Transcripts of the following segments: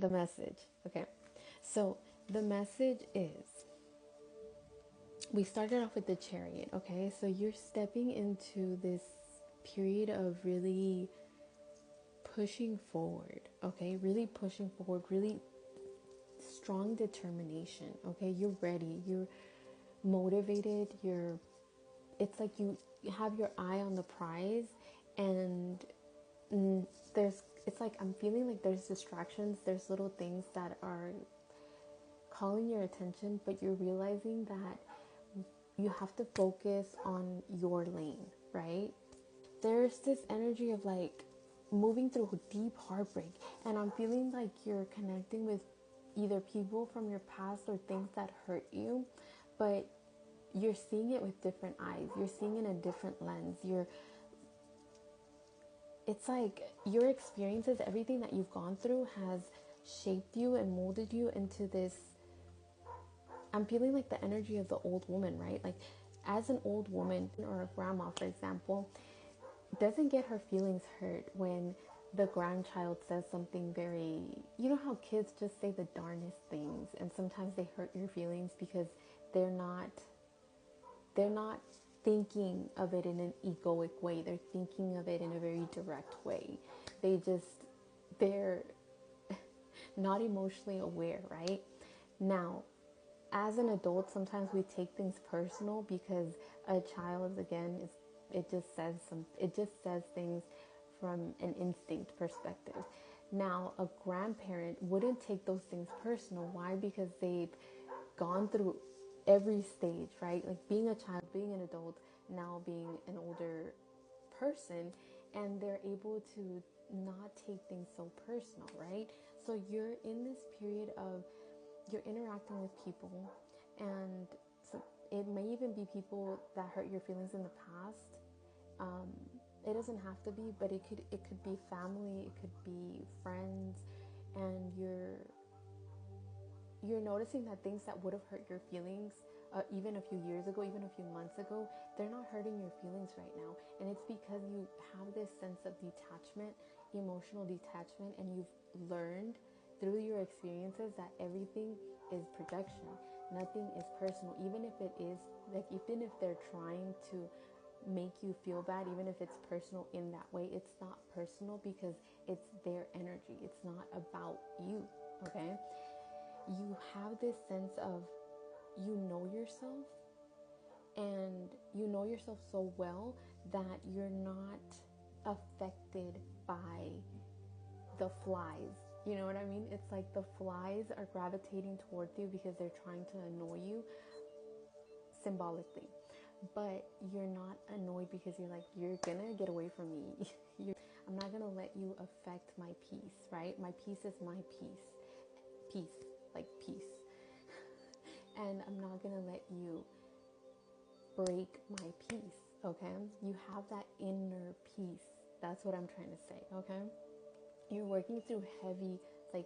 the message. Okay. So the message is, we started off with the Chariot. Okay. So you're stepping into this period of really pushing forward. Okay. Really pushing forward, really strong determination. Okay. You're ready. You're motivated. It's like you have your eye on the prize, and it's like I'm feeling like there's distractions, there's little things that are calling your attention, but you're realizing that you have to focus on your lane, right? There's this energy of like moving through deep heartbreak, and I'm feeling like you're connecting with either people from your past or things that hurt you, but you're seeing it with different eyes. You're seeing in a different lens. It's like your experiences, everything that you've gone through has shaped you and molded you into this. I'm feeling like the energy of the old woman, right? Like, as an old woman or a grandma, for example, doesn't get her feelings hurt when the grandchild says something very, you know how kids just say the darnest things, and sometimes they hurt your feelings because they're not they're not thinking of it in an egoic way. They're thinking of it in a very direct way. They're not emotionally aware, right? Now, as an adult, sometimes we take things personal because a child, again, it just says things from an instinct perspective. Now, a grandparent wouldn't take those things personal. Why? Because they've gone through every stage, right? Like being a child, being an adult, now being an older person, and they're able to not take things so personal, right? So you're in this period of, you're interacting with people, and so it may even be people that hurt your feelings in the past. It doesn't have to be, but it could be family, it could be friends, and you're noticing that things that would have hurt your feelings even a few years ago, even a few months ago, they're not hurting your feelings right now. And it's because you have this sense of detachment, emotional detachment, and you've learned through your experiences that everything is projection. Nothing is personal. Even if it is, like, even if they're trying to make you feel bad, even if it's personal in that way, it's not personal because it's their energy. It's not about you, okay? You have this sense of, you know yourself, and you know yourself so well that you're not affected by the flies. You know what I mean? It's like the flies are gravitating towards you because they're trying to annoy you symbolically. But you're not annoyed because you're like, you're gonna get away from me. I'm not gonna let you affect my peace, right? My peace is my peace. Peace, like peace. And I'm not gonna let you break my peace, okay? You have that inner peace. That's what I'm trying to say, okay? You're working through heavy, like,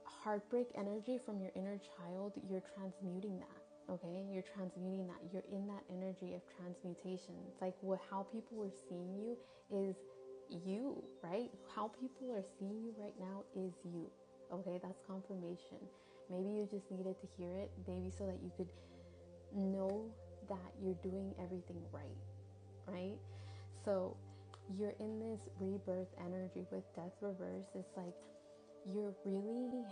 heartbreak energy from your inner child. You're transmuting that, okay? You're transmuting that. You're in that energy of transmutation. It's like how people are seeing you is you, right? How people are seeing you right now is you, okay? That's confirmation. Maybe you just needed to hear it, maybe so that you could know that you're doing everything right? So you're in this rebirth energy with death reverse. It's like you're really,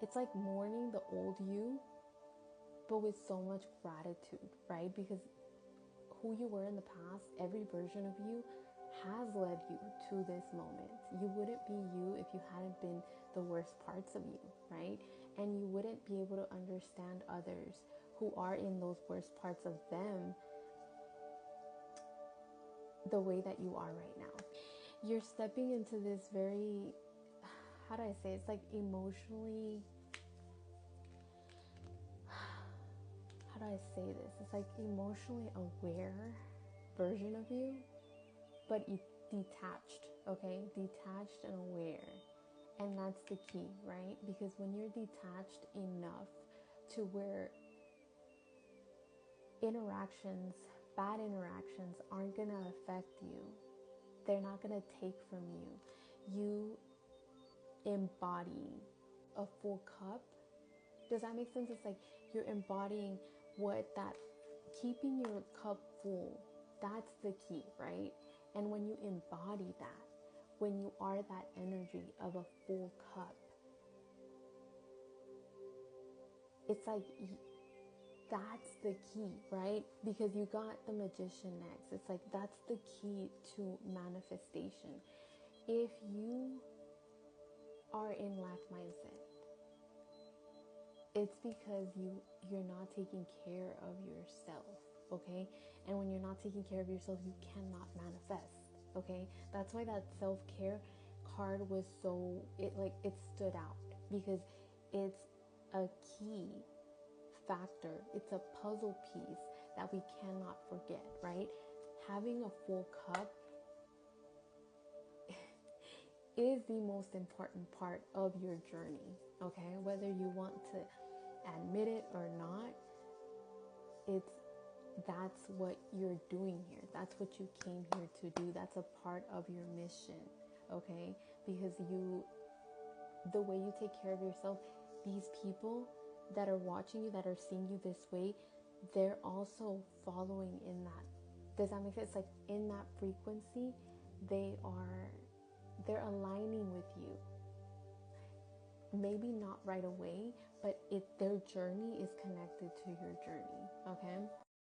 it's like mourning the old you, but with so much gratitude, right? Because who you were in the past, every version of you has led you to this moment. You wouldn't be you if you hadn't been the worst parts of you, right? And you wouldn't be able to understand others who are in those worst parts of them the way that you are right now. You're stepping into this very, how do I say, it's like emotionally, how do I say this? It's like emotionally aware version of you, but detached, okay? Detached and aware. And that's the key, right? Because when you're detached enough to where interactions, bad interactions aren't going to affect you, they're not going to take from you. You embody a full cup. Does that make sense? It's like you're embodying what that, keeping your cup full, that's the key, right? And when you embody that, when you are that energy of a full cup, it's like that's the key, right? Because you got the Magician next. It's like that's the key to manifestation. If you are in lack mindset, it's because you're not taking care of yourself, okay? And when you're not taking care of yourself, you cannot manifest, okay? That's why that self-care card was so, it stood out, because it's a key factor. It's a puzzle piece that we cannot forget, right? Having a full cup is the most important part of your journey, okay? Whether you want to admit it or not, that's what you're doing here. That's what you came here to do. That's a part of your mission, okay? Because the way you take care of yourself, these people that are watching you, that are seeing you this way, they're also following in that. Does that make sense? It's like in that frequency, they're aligning with you. Maybe not right away, but their journey is connected to your journey, okay?